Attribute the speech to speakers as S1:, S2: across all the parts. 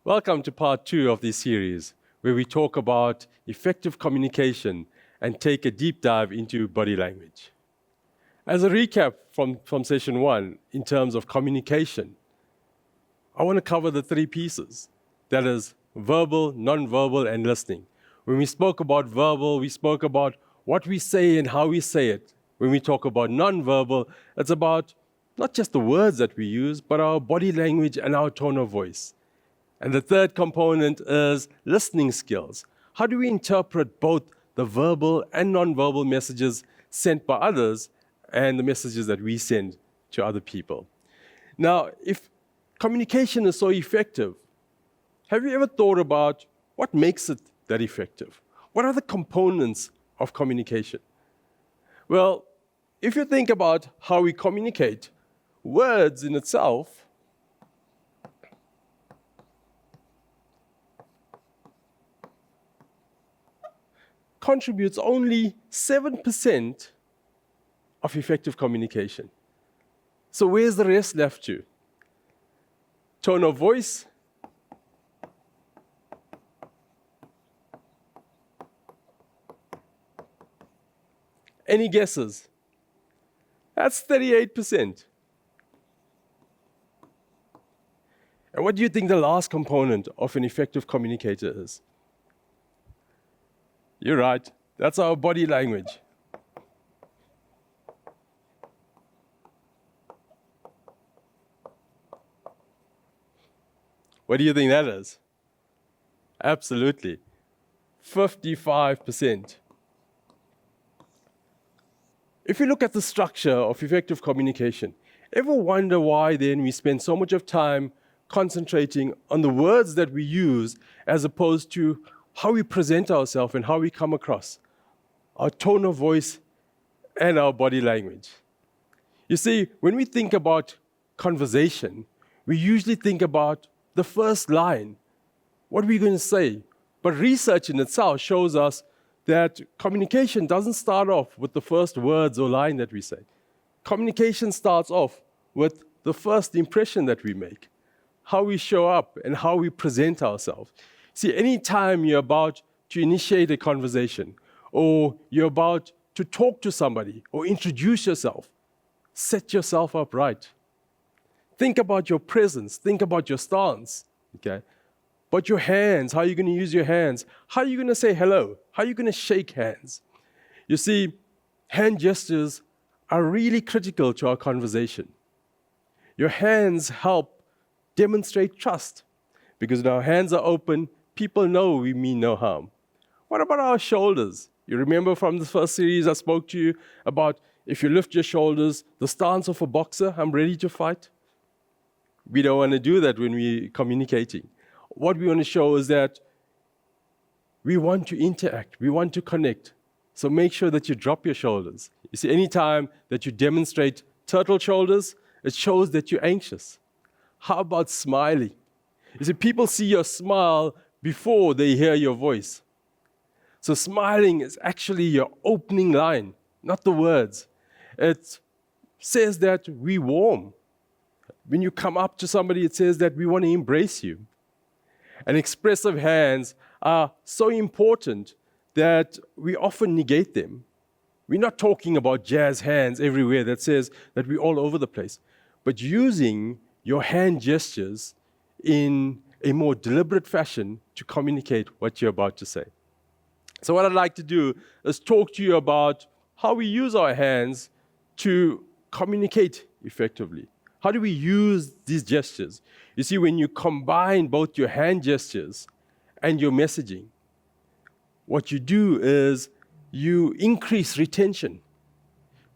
S1: Welcome to part 2 of this series, where we talk about effective communication and take a deep dive into body language. As a recap from session 1, in terms of communication, I want to cover the 3 pieces. That is verbal, non-verbal, and listening. When we spoke about verbal, we spoke about what we say and how we say it. When we talk about non-verbal, it's about not just the words that we use, but our body language and our tone of voice. And the third component is listening skills. How do we interpret both the verbal and non-verbal messages sent by others and the messages that we send to other people? Now, if communication is so effective, have you ever thought about what makes it that effective? What are the components of communication? Well, if you think about how we communicate, words in itself contributes only 7% of effective communication. So where's the rest left to? Tone of voice, any guesses? That's 38%. And what do you think the last component of an effective communicator is? You're right, that's our body language. What do you think that is? Absolutely, 55%. If you look at the structure of effective communication, ever wonder why then we spend so much of time concentrating on the words that we use as opposed to how we present ourselves and how we come across, our tone of voice and our body language? You see, when we think about conversation, we usually think about the first line. What are we going to say? But research in itself shows us that communication doesn't start off with the first words or line that we say. Communication starts off with the first impression that we make, how we show up and how we present ourselves. See, anytime you're about to initiate a conversation or you're about to talk to somebody or introduce yourself, set yourself up right. Think about your presence, think about your stance, okay? But your hands, how are you going to use your hands? How are you going to say hello? How are you going to shake hands? You see, hand gestures are really critical to our conversation. Your hands help demonstrate trust, because when our hands are open, people know we mean no harm. What about our shoulders? You remember from the first series I spoke to you about if you lift your shoulders, the stance of a boxer, I'm ready to fight. We don't want to do that when we're communicating. What we want to show is that we want to interact, we want to connect. So make sure that you drop your shoulders. You see, anytime that you demonstrate turtle shoulders, it shows that you're anxious. How about smiling? You see, people see your smile before they hear your voice. So smiling is actually your opening line, not the words. It says that we're warm. When you come up to somebody, it says that we want to embrace you. And expressive hands are so important that we often negate them. We're not talking about jazz hands everywhere that says that we're all over the place, but using your hand gestures in a more deliberate fashion to communicate what you're about to say. So what I'd like to do is talk to you about how we use our hands to communicate effectively. How do we use these gestures? You see, when you combine both your hand gestures and your messaging, what you do is you increase retention.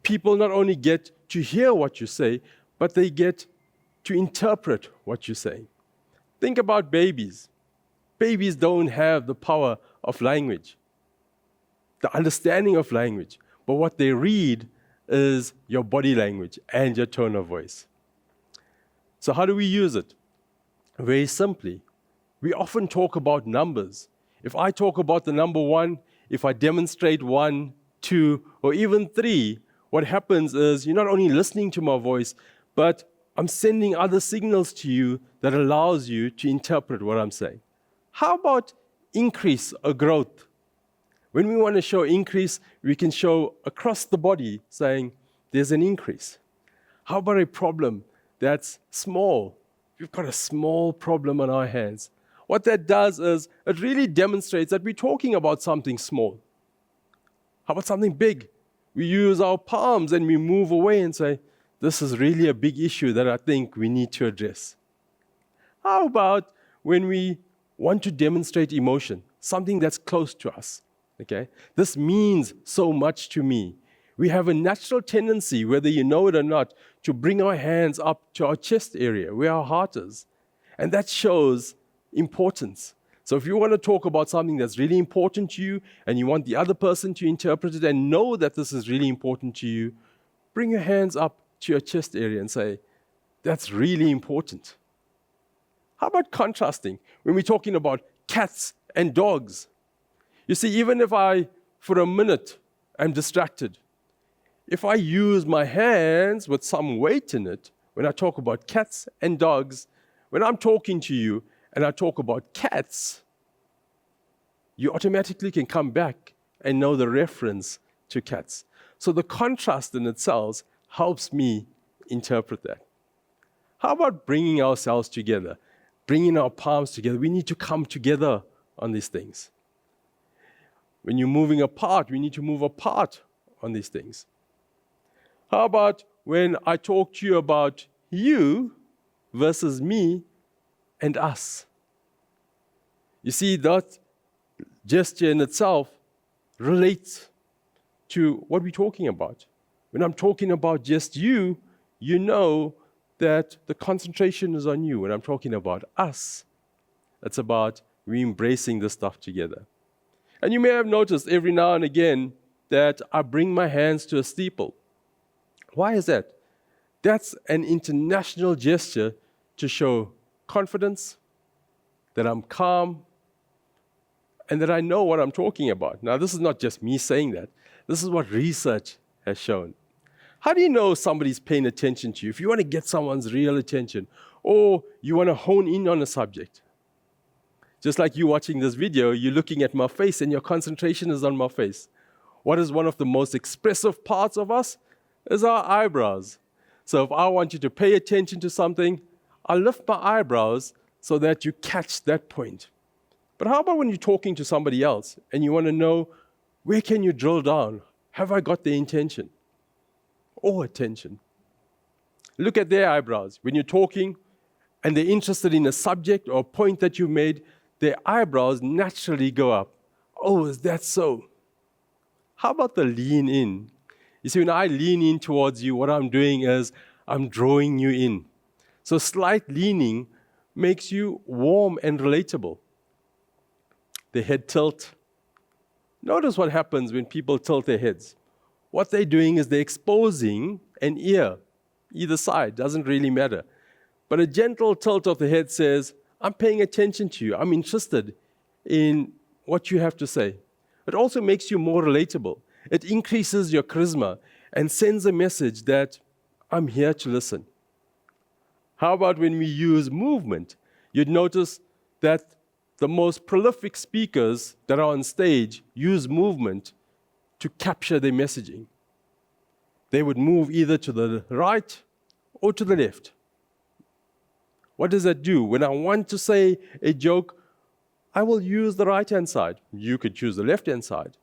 S1: People not only get to hear what you say, but they get to interpret what you say. Think about babies. Babies don't have the power of language, the understanding of language, but what they read is your body language and your tone of voice. So how do we use it? Very simply, we often talk about numbers. If I talk about the number 1, if I demonstrate 1, 2, or even 3, what happens is you're not only listening to my voice, but I'm sending other signals to you that allows you to interpret what I'm saying. How about increase or growth? When we want to show increase, we can show across the body saying there's an increase. How about a problem that's small? We've got a small problem on our hands. What that does is it really demonstrates that we're talking about something small. How about something big? We use our palms and we move away and say, this is really a big issue that I think we need to address. How about when we want to demonstrate emotion, something that's close to us? Okay? This means so much to me. We have a natural tendency, whether you know it or not, to bring our hands up to our chest area, where our heart is. And that shows importance. So if you want to talk about something that's really important to you, and you want the other person to interpret it and know that this is really important to you, bring your hands up to your chest area and say, that's really important. How about contrasting? When we're talking about cats and dogs. You see, even if I, for a minute, am distracted, if I use my hands with some weight in it, when I talk about cats and dogs, when I'm talking to you and I talk about cats, you automatically can come back and know the reference to cats. So the contrast in itself helps me interpret that. How about bringing ourselves together, bringing our palms together? We need to come together on these things. When you're moving apart, we need to move apart on these things. How about when I talk to you about you versus me and us? You see, that gesture in itself relates to what we're talking about. When I'm talking about just you, you know that the concentration is on you. When I'm talking about us, it's about we embracing this stuff together. And you may have noticed every now and again that I bring my hands to a steeple. Why is that? That's an international gesture to show confidence, that I'm calm, and that I know what I'm talking about. Now, this is not just me saying that. This is what research has shown. How do you know somebody's paying attention to you? If you want to get someone's real attention, or you want to hone in on a subject, just like you watching this video, you're looking at my face and your concentration is on my face. What is one of the most expressive parts of us? Is our eyebrows. So if I want you to pay attention to something, I'll lift my eyebrows so that you catch that point. But how about when you're talking to somebody else and you want to know, where can you drill down? Have I got their intention or attention? Look at their eyebrows. When you're talking and they're interested in a subject or a point that you've made, their eyebrows naturally go up. Oh, is that so? How about the lean in? You see, when I lean in towards you, what I'm doing is I'm drawing you in. So slight leaning makes you warm and relatable. The head tilt. Notice what happens when people tilt their heads. What they're doing is they're exposing an ear, either side, doesn't really matter. But a gentle tilt of the head says, I'm paying attention to you. I'm interested in what you have to say. It also makes you more relatable. It increases your charisma and sends a message that I'm here to listen. How about when we use movement? You'd notice that the most prolific speakers that are on stage use movement to capture their messaging. They would move either to the right or to the left. What does that do? When I want to say a joke, I will use the right-hand side. You could choose the left-hand side.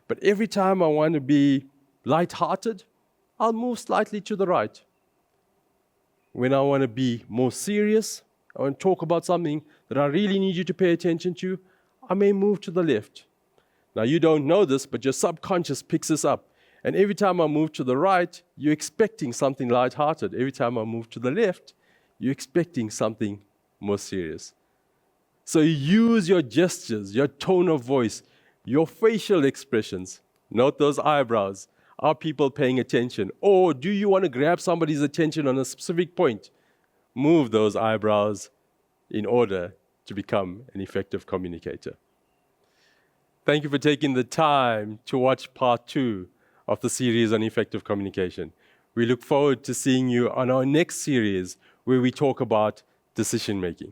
S1: But every time I want to be light-hearted, I'll move slightly to the right. When I want to be more serious, I want to talk about something that I really need you to pay attention to, I may move to the left. Now, you don't know this, but your subconscious picks this up. And every time I move to the right, you're expecting something light-hearted. Every time I move to the left, you're expecting something more serious. So you use your gestures, your tone of voice, your facial expressions. Note those eyebrows. Are people paying attention? Or do you want to grab somebody's attention on a specific point? Move those eyebrows in order to become an effective communicator. Thank you for taking the time to watch part 2 of the series on effective communication. We look forward to seeing you on our next series where we talk about decision making.